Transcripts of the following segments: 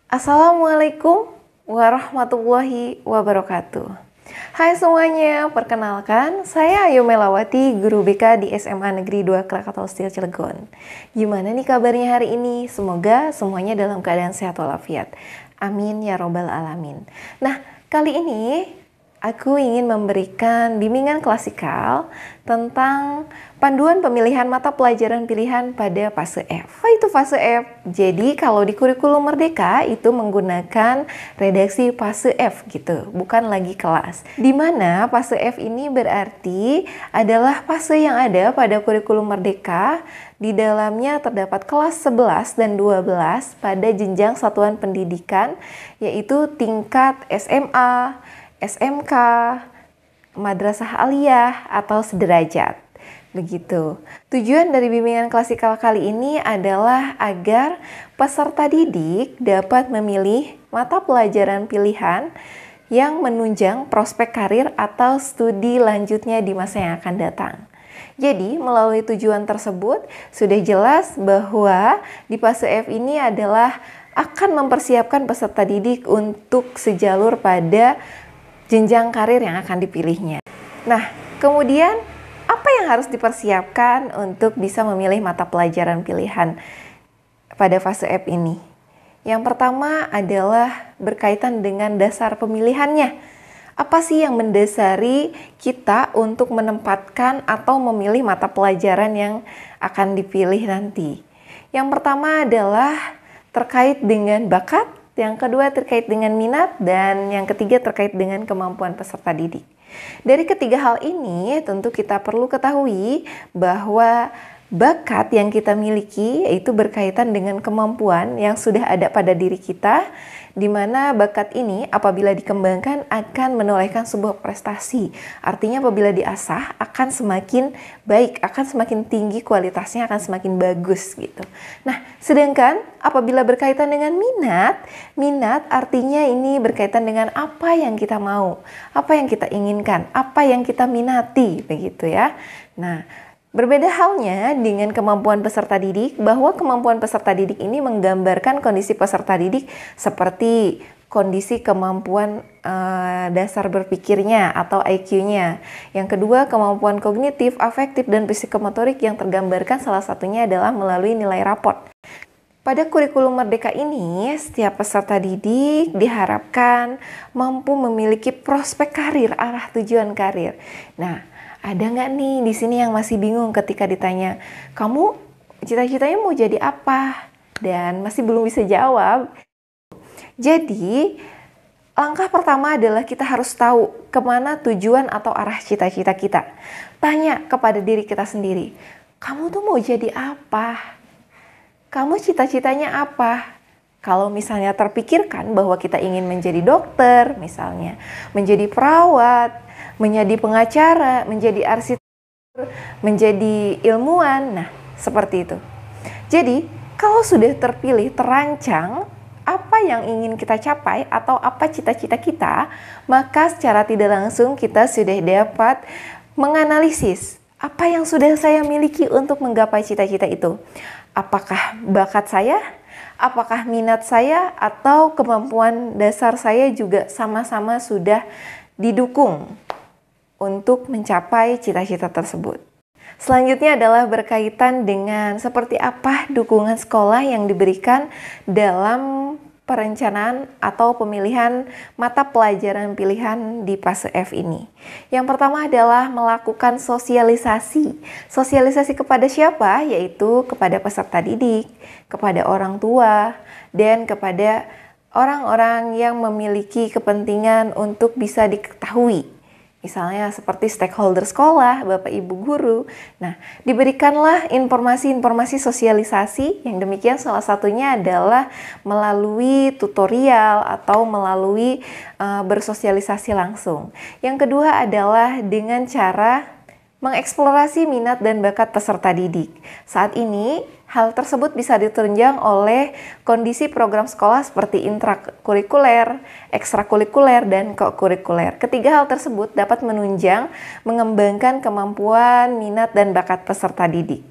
Assalamualaikum warahmatullahi wabarakatuh. Hai semuanya, perkenalkan saya Ayu Melawati, guru BK di SMA Negeri 2 Krakatau Steel Cilegon. Gimana nih kabarnya hari ini? Semoga semuanya dalam keadaan sehat walafiat. Amin ya robbal alamin. Nah, kali ini aku ingin memberikan bimbingan klasikal tentang panduan pemilihan mata pelajaran pilihan pada fase F. Apa itu fase F? Jadi kalau di kurikulum Merdeka itu menggunakan redaksi fase F gitu, bukan lagi kelas. Di mana fase F ini berarti adalah fase yang ada pada kurikulum Merdeka. Di dalamnya terdapat kelas 11 dan 12 pada jenjang satuan pendidikan, yaitu tingkat SMA, SMK, madrasah aliyah, atau sederajat. Begitu. Tujuan dari bimbingan klasikal kali ini adalah agar peserta didik dapat memilih mata pelajaran pilihan yang menunjang prospek karir atau studi lanjutnya di masa yang akan datang. Jadi, melalui tujuan tersebut, sudah jelas bahwa di fase F ini adalah akan mempersiapkan peserta didik untuk sejalur pada jenjang karir yang akan dipilihnya. Nah, kemudian apa yang harus dipersiapkan untuk bisa memilih mata pelajaran pilihan pada fase F ini? Yang pertama adalah berkaitan dengan dasar pemilihannya. Apa sih yang mendasari kita untuk menempatkan atau memilih mata pelajaran yang akan dipilih nanti? Yang pertama adalah terkait dengan bakat, yang kedua terkait dengan minat, dan yang ketiga terkait dengan kemampuan peserta didik. Dari ketiga hal ini tentu kita perlu ketahui bahwa bakat yang kita miliki yaitu berkaitan dengan kemampuan yang sudah ada pada diri kita, di mana bakat ini apabila dikembangkan akan menolehkan sebuah prestasi. Artinya apabila diasah akan semakin baik, akan semakin tinggi kualitasnya, akan semakin bagus gitu. Nah, sedangkan apabila berkaitan dengan minat artinya ini berkaitan dengan apa yang kita mau, apa yang kita inginkan, apa yang kita minati, begitu ya. Nah, berbeda halnya dengan kemampuan peserta didik, bahwa kemampuan peserta didik ini menggambarkan kondisi peserta didik seperti kondisi kemampuan dasar berpikirnya atau IQ-nya. Yang kedua, kemampuan kognitif, afektif, dan psikomotorik yang tergambarkan salah satunya adalah melalui nilai raport. Pada kurikulum Merdeka ini, setiap peserta didik diharapkan mampu memiliki prospek karir, arah tujuan karir. Nah, ada nggak nih di sini yang masih bingung ketika ditanya, kamu cita-citanya mau jadi apa? Dan masih belum bisa jawab. Jadi, langkah pertama adalah kita harus tahu kemana tujuan atau arah cita-cita kita. Tanya kepada diri kita sendiri, kamu tuh mau jadi apa? Kamu cita-citanya apa? Kalau misalnya terpikirkan bahwa kita ingin menjadi dokter, misalnya, menjadi perawat, menjadi pengacara, menjadi arsitektur, menjadi ilmuwan, nah seperti itu. Jadi, kalau sudah terpilih, terancang apa yang ingin kita capai atau apa cita-cita kita, maka secara tidak langsung kita sudah dapat menganalisis apa yang sudah saya miliki untuk menggapai cita-cita itu. Apakah bakat saya? Apakah minat saya atau kemampuan dasar saya juga sama-sama sudah didukung untuk mencapai cita-cita tersebut. Selanjutnya adalah berkaitan dengan seperti apa dukungan sekolah yang diberikan dalam perencanaan atau pemilihan mata pelajaran pilihan di fase F ini. Yang pertama adalah melakukan sosialisasi. Sosialisasi kepada siapa? Yaitu kepada peserta didik, kepada orang tua, dan kepada orang-orang yang memiliki kepentingan untuk bisa diketahui. Misalnya seperti stakeholder sekolah, Bapak Ibu guru. Nah, diberikanlah informasi-informasi sosialisasi yang demikian salah satunya adalah melalui tutorial atau melalui bersosialisasi langsung. Yang kedua adalah dengan cara mengeksplorasi minat dan bakat peserta didik. Saat ini, hal tersebut bisa ditunjang oleh kondisi program sekolah seperti intrakurikuler, ekstrakurikuler, dan kokurikuler. Ketiga hal tersebut dapat menunjang, mengembangkan kemampuan, minat, dan bakat peserta didik.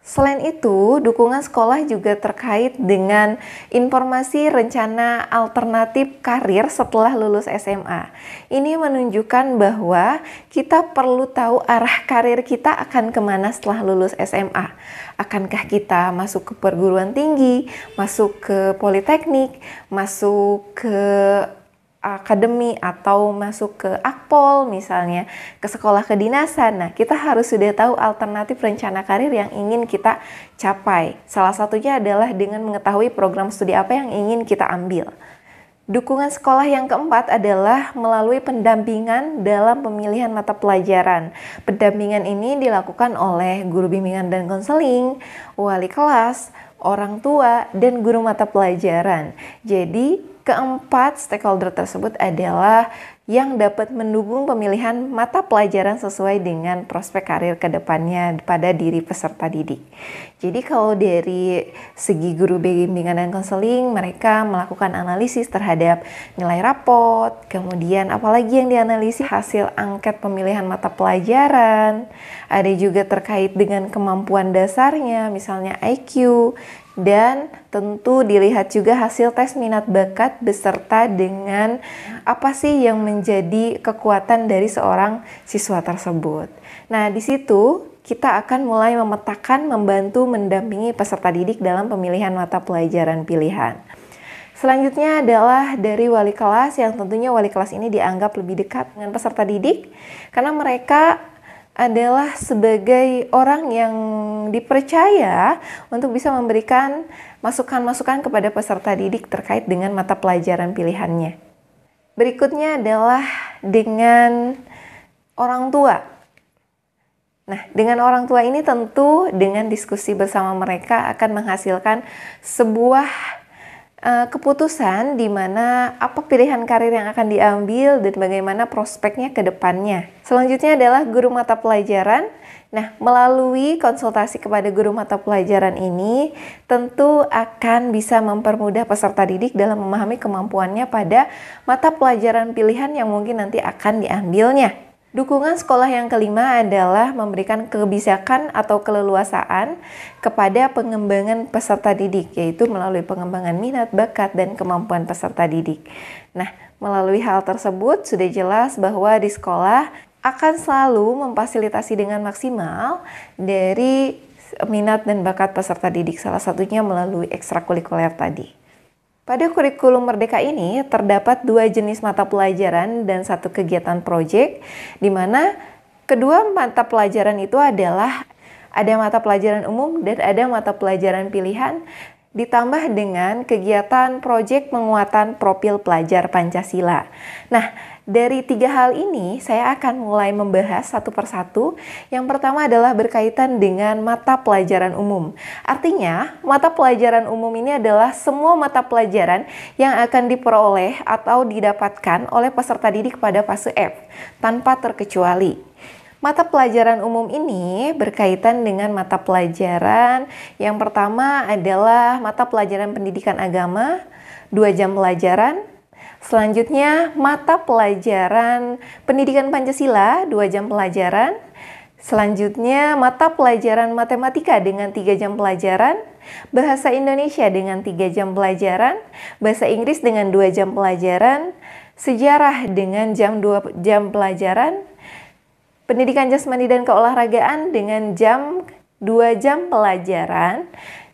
Selain itu, dukungan sekolah juga terkait dengan informasi rencana alternatif karir setelah lulus SMA. Ini menunjukkan bahwa kita perlu tahu arah karir kita akan kemana setelah lulus SMA. Akankah kita masuk ke perguruan tinggi, masuk ke politeknik, masuk ke akademi, atau masuk ke akpol misalnya, ke sekolah kedinasan. Nah, kita harus sudah tahu alternatif rencana karir yang ingin kita capai. Salah satunya adalah dengan mengetahui program studi apa yang ingin kita ambil. Dukungan sekolah yang keempat adalah melalui pendampingan dalam pemilihan mata pelajaran. Pendampingan ini dilakukan oleh guru bimbingan dan konseling, wali kelas, orang tua, dan guru mata pelajaran. Jadi, keempat stakeholder tersebut adalah yang dapat mendukung pemilihan mata pelajaran sesuai dengan prospek karir ke depannya pada diri peserta didik. Jadi kalau dari segi guru bimbingan dan konseling, mereka melakukan analisis terhadap nilai rapot, kemudian apalagi yang dianalisis hasil angket pemilihan mata pelajaran, ada juga terkait dengan kemampuan dasarnya, misalnya IQ, dan tentu dilihat juga hasil tes minat bakat beserta dengan apa sih yang menjadi kekuatan dari seorang siswa tersebut. Nah, di situ kita akan mulai memetakan, membantu, mendampingi peserta didik dalam pemilihan mata pelajaran pilihan. Selanjutnya adalah dari wali kelas, yang tentunya wali kelas ini dianggap lebih dekat dengan peserta didik karena mereka adalah sebagai orang yang dipercaya untuk bisa memberikan masukan-masukan kepada peserta didik terkait dengan mata pelajaran pilihannya. Berikutnya adalah dengan orang tua. Nah, dengan orang tua ini tentu dengan diskusi bersama mereka akan menghasilkan sebuah keputusan di mana apa pilihan karir yang akan diambil dan bagaimana prospeknya ke depannya. Selanjutnya adalah guru mata pelajaran. Nah, melalui konsultasi kepada guru mata pelajaran ini tentu akan bisa mempermudah peserta didik dalam memahami kemampuannya pada mata pelajaran pilihan yang mungkin nanti akan diambilnya. Dukungan sekolah yang kelima adalah memberikan kebijakan atau keleluasaan kepada pengembangan peserta didik, yaitu melalui pengembangan minat, bakat, dan kemampuan peserta didik. Nah, melalui hal tersebut sudah jelas bahwa di sekolah akan selalu memfasilitasi dengan maksimal dari minat dan bakat peserta didik, salah satunya melalui ekstrakurikuler tadi. Pada kurikulum Merdeka ini terdapat 2 jenis mata pelajaran dan 1 kegiatan proyek, di mana kedua mata pelajaran itu adalah ada mata pelajaran umum dan ada mata pelajaran pilihan, ditambah dengan kegiatan proyek penguatan profil pelajar Pancasila. Nah, dari 3 hal ini saya akan mulai membahas satu persatu. Yang pertama adalah berkaitan dengan mata pelajaran umum. Artinya, mata pelajaran umum ini adalah semua mata pelajaran yang akan diperoleh atau didapatkan oleh peserta didik pada fase F, tanpa terkecuali. Mata pelajaran umum ini berkaitan dengan mata pelajaran yang pertama adalah mata pelajaran pendidikan agama, 2 jam pelajaran. Selanjutnya, mata pelajaran pendidikan Pancasila, 2 jam pelajaran. Selanjutnya, mata pelajaran matematika dengan 3 jam pelajaran. Bahasa Indonesia dengan 3 jam pelajaran. Bahasa Inggris dengan 2 jam pelajaran. Sejarah dengan 2 jam pelajaran. Pendidikan jasmani dan keolahragaan dengan 2 jam pelajaran.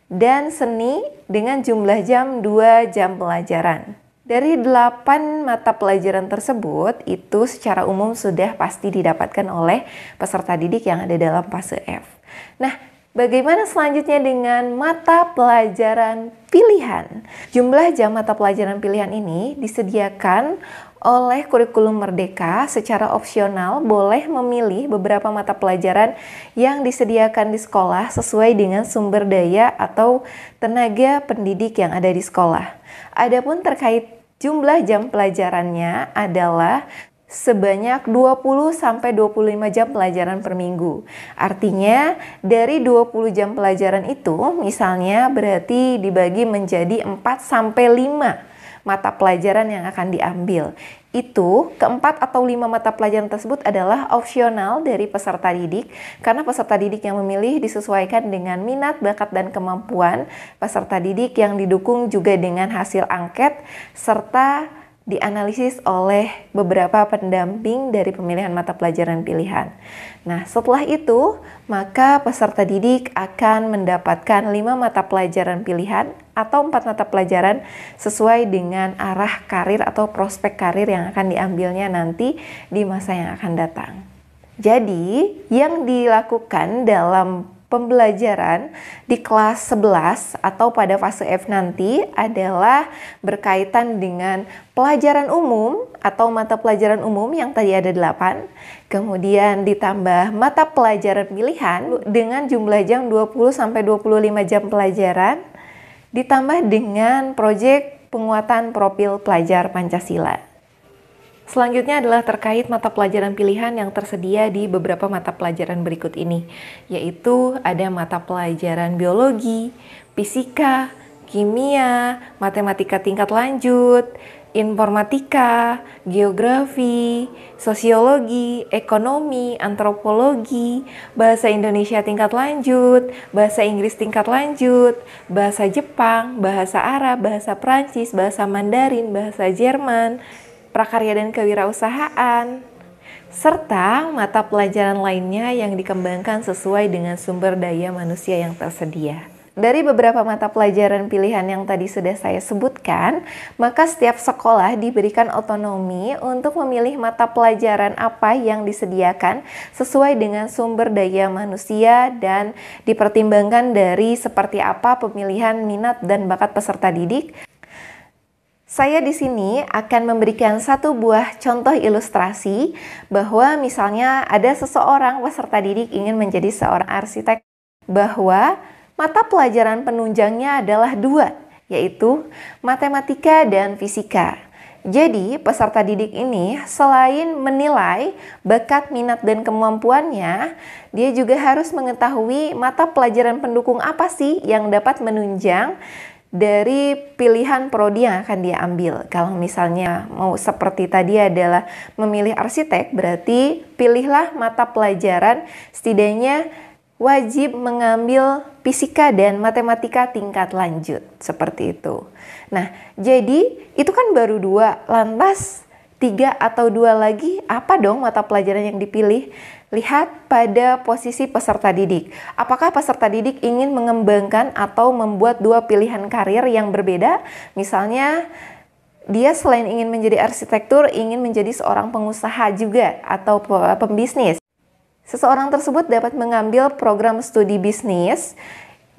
Dan seni dengan jumlah jam 2 jam pelajaran. Dari 8 mata pelajaran tersebut, itu secara umum sudah pasti didapatkan oleh peserta didik yang ada dalam fase F. Nah, bagaimana selanjutnya dengan mata pelajaran pilihan? Jumlah jam mata pelajaran pilihan ini disediakan oleh kurikulum Merdeka secara opsional, boleh memilih beberapa mata pelajaran yang disediakan di sekolah sesuai dengan sumber daya atau tenaga pendidik yang ada di sekolah. Adapun terkait jumlah jam pelajarannya adalah sebanyak 20-25 jam pelajaran per minggu. Artinya dari 20 jam pelajaran itu misalnya berarti dibagi menjadi 4-5 mata pelajaran yang akan diambil. Itu keempat atau 5 mata pelajaran tersebut adalah opsional dari peserta didik, karena peserta didik yang memilih disesuaikan dengan minat, bakat, dan kemampuan peserta didik yang didukung juga dengan hasil angket serta dianalisis oleh beberapa pendamping dari pemilihan mata pelajaran pilihan. Nah, setelah itu, maka peserta didik akan mendapatkan 5 mata pelajaran pilihan atau 4 mata pelajaran sesuai dengan arah karir atau prospek karir yang akan diambilnya nanti di masa yang akan datang. Jadi, yang dilakukan dalam pembelajaran di kelas 11 atau pada fase F nanti adalah berkaitan dengan pelajaran umum atau mata pelajaran umum yang tadi ada 8, kemudian ditambah mata pelajaran pilihan dengan jumlah jam 20-25 jam pelajaran, ditambah dengan proyek penguatan profil pelajar Pancasila. Selanjutnya adalah terkait mata pelajaran pilihan yang tersedia di beberapa mata pelajaran berikut ini, yaitu ada mata pelajaran biologi, fisika, kimia, matematika tingkat lanjut, informatika, geografi, sosiologi, ekonomi, antropologi, bahasa Indonesia tingkat lanjut, bahasa Inggris tingkat lanjut, bahasa Jepang, bahasa Arab, bahasa Prancis, bahasa Mandarin, bahasa Jerman, prakarya dan kewirausahaan, serta mata pelajaran lainnya yang dikembangkan sesuai dengan sumber daya manusia yang tersedia. Dari beberapa mata pelajaran pilihan yang tadi sudah saya sebutkan, maka setiap sekolah diberikan otonomi untuk memilih mata pelajaran apa yang disediakan sesuai dengan sumber daya manusia dan dipertimbangkan dari seperti apa pemilihan minat dan bakat peserta didik. Saya di sini akan memberikan satu buah contoh ilustrasi bahwa misalnya ada seseorang peserta didik ingin menjadi seorang arsitek, bahwa mata pelajaran penunjangnya adalah 2, yaitu matematika dan fisika. Jadi peserta didik ini selain menilai bakat, minat, dan kemampuannya, dia juga harus mengetahui mata pelajaran pendukung apa sih yang dapat menunjang dari pilihan prodi yang akan dia ambil. Kalau misalnya mau seperti tadi adalah memilih arsitek, berarti pilihlah mata pelajaran setidaknya wajib mengambil fisika dan matematika tingkat lanjut, seperti itu. Nah, jadi itu kan baru 2, lantas 3 atau 2 lagi, apa dong mata pelajaran yang dipilih? Lihat pada posisi peserta didik. Apakah peserta didik ingin mengembangkan atau membuat 2 pilihan karir yang berbeda? Misalnya, dia selain ingin menjadi arsitektur, ingin menjadi seorang pengusaha juga atau pembisnis. Seseorang tersebut dapat mengambil program studi bisnis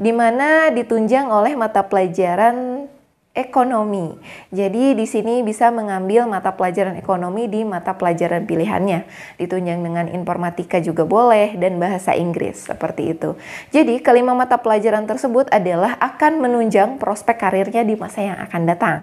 di mana ditunjang oleh mata pelajaran ekonomi. Jadi di sini bisa mengambil mata pelajaran ekonomi di mata pelajaran pilihannya. Ditunjang dengan informatika juga boleh dan bahasa Inggris, seperti itu. Jadi kelima mata pelajaran tersebut adalah akan menunjang prospek karirnya di masa yang akan datang.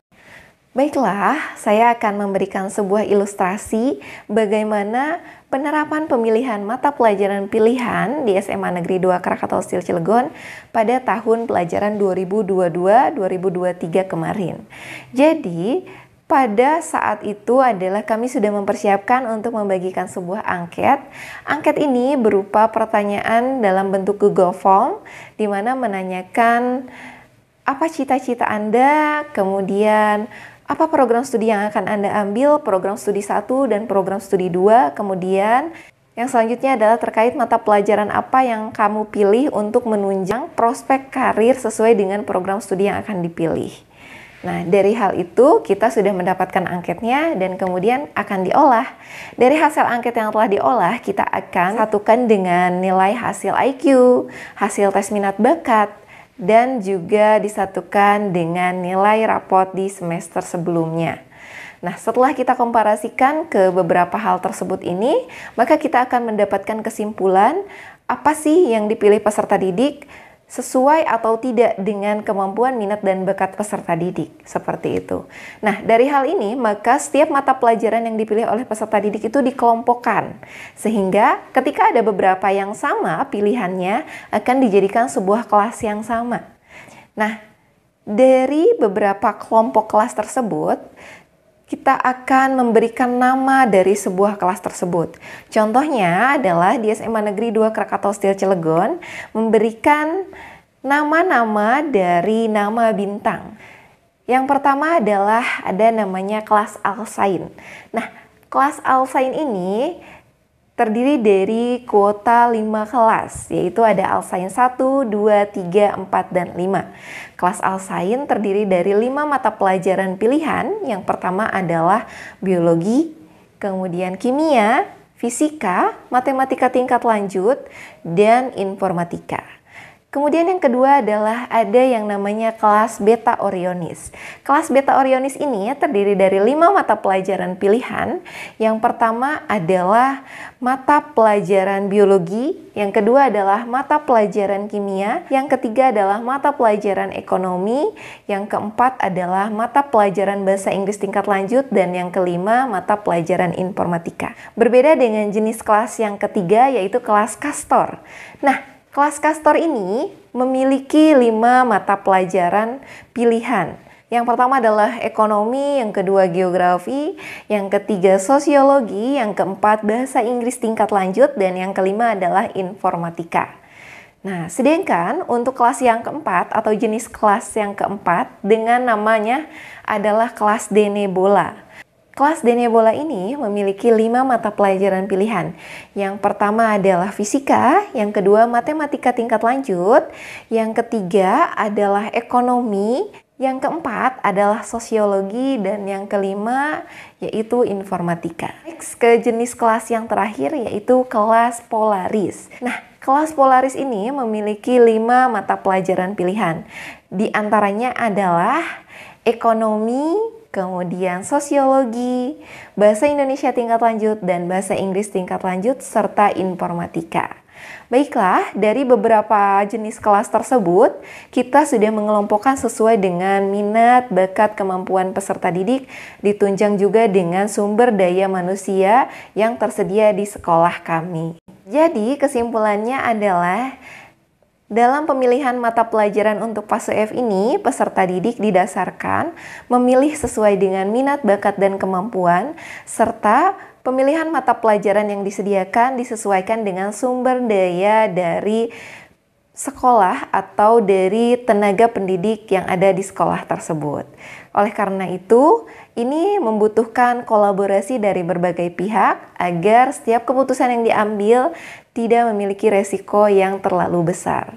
Baiklah, saya akan memberikan sebuah ilustrasi bagaimana penerapan pemilihan mata pelajaran pilihan di SMA Negeri 2 Krakatau Steel Cilegon pada tahun pelajaran 2022-2023 kemarin. Jadi, pada saat itu adalah kami sudah mempersiapkan untuk membagikan sebuah angket. Angket ini berupa pertanyaan dalam bentuk Google Form, di mana menanyakan apa cita-cita Anda, kemudian apa program studi yang akan Anda ambil, program studi 1 dan program studi 2, kemudian yang selanjutnya adalah terkait mata pelajaran apa yang kamu pilih untuk menunjang prospek karir sesuai dengan program studi yang akan dipilih. Nah, dari hal itu kita sudah mendapatkan angketnya dan kemudian akan diolah. Dari hasil angket yang telah diolah, kita akan satukan dengan nilai hasil IQ, hasil tes minat bakat, dan juga disatukan dengan nilai rapot di semester sebelumnya. Nah, setelah kita komparasikan ke beberapa hal tersebut ini, maka kita akan mendapatkan kesimpulan apa sih yang dipilih peserta didik sesuai atau tidak dengan kemampuan, minat, dan bakat peserta didik, seperti itu. Nah, dari hal ini, maka setiap mata pelajaran yang dipilih oleh peserta didik itu dikelompokkan, sehingga ketika ada beberapa yang sama pilihannya akan dijadikan sebuah kelas yang sama. Nah, Dari beberapa kelompok kelas tersebut, kita akan memberikan nama dari sebuah kelas tersebut. Contohnya adalah di SMA Negeri 2 Krakatau Steel Cilegon memberikan nama-nama dari nama bintang. Yang pertama adalah ada namanya kelas Alsain. Nah, kelas Alsain ini terdiri dari kuota 5 kelas, yaitu ada Alsain 1, 2, 3, 4, dan 5. Kelas Alsain terdiri dari 5 mata pelajaran pilihan. Yang pertama adalah biologi, kemudian kimia, fisika, matematika tingkat lanjut, dan informatika. Kemudian yang kedua adalah ada yang namanya kelas Beta Orionis. Kelas Beta Orionis ini terdiri dari 5 mata pelajaran pilihan. Yang pertama adalah mata pelajaran biologi, yang kedua adalah mata pelajaran kimia, yang ketiga adalah mata pelajaran ekonomi, yang keempat adalah mata pelajaran bahasa Inggris tingkat lanjut, dan yang kelima mata pelajaran informatika. Berbeda dengan jenis kelas yang ketiga, yaitu kelas Castor. Nah, kelas Castor ini memiliki 5 mata pelajaran pilihan. Yang pertama adalah ekonomi, yang kedua geografi, yang ketiga sosiologi, yang keempat bahasa Inggris tingkat lanjut, dan yang kelima adalah informatika. Nah, sedangkan untuk kelas yang keempat atau jenis kelas yang keempat dengan namanya adalah kelas Denebola. Kelas Denebola ini memiliki 5 mata pelajaran pilihan. Yang pertama adalah fisika, yang kedua matematika tingkat lanjut, yang ketiga adalah ekonomi, yang keempat adalah sosiologi, dan yang kelima yaitu informatika. Next, ke jenis kelas yang terakhir yaitu kelas Polaris. Nah, kelas Polaris ini memiliki 5 mata pelajaran pilihan. Di antaranya adalah ekonomi, kemudian sosiologi, bahasa Indonesia tingkat lanjut, dan bahasa Inggris tingkat lanjut, serta informatika. Baiklah, dari beberapa jenis kelas tersebut, kita sudah mengelompokkan sesuai dengan minat, bakat, kemampuan peserta didik, ditunjang juga dengan sumber daya manusia yang tersedia di sekolah kami. Jadi, kesimpulannya adalah dalam pemilihan mata pelajaran untuk fase F ini, peserta didik didasarkan memilih sesuai dengan minat, bakat, dan kemampuan, serta pemilihan mata pelajaran yang disediakan disesuaikan dengan sumber daya dari sekolah atau dari tenaga pendidik yang ada di sekolah tersebut. Oleh karena itu, ini membutuhkan kolaborasi dari berbagai pihak agar setiap keputusan yang diambil tidak memiliki resiko yang terlalu besar.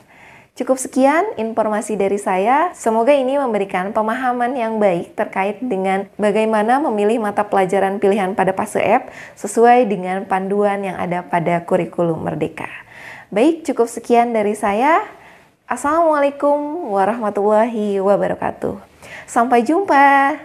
Cukup sekian informasi dari saya. Semoga ini memberikan pemahaman yang baik terkait dengan bagaimana memilih mata pelajaran pilihan pada fase F sesuai dengan panduan yang ada pada kurikulum Merdeka. Baik, cukup sekian dari saya. Assalamualaikum warahmatullahi wabarakatuh. Sampai jumpa.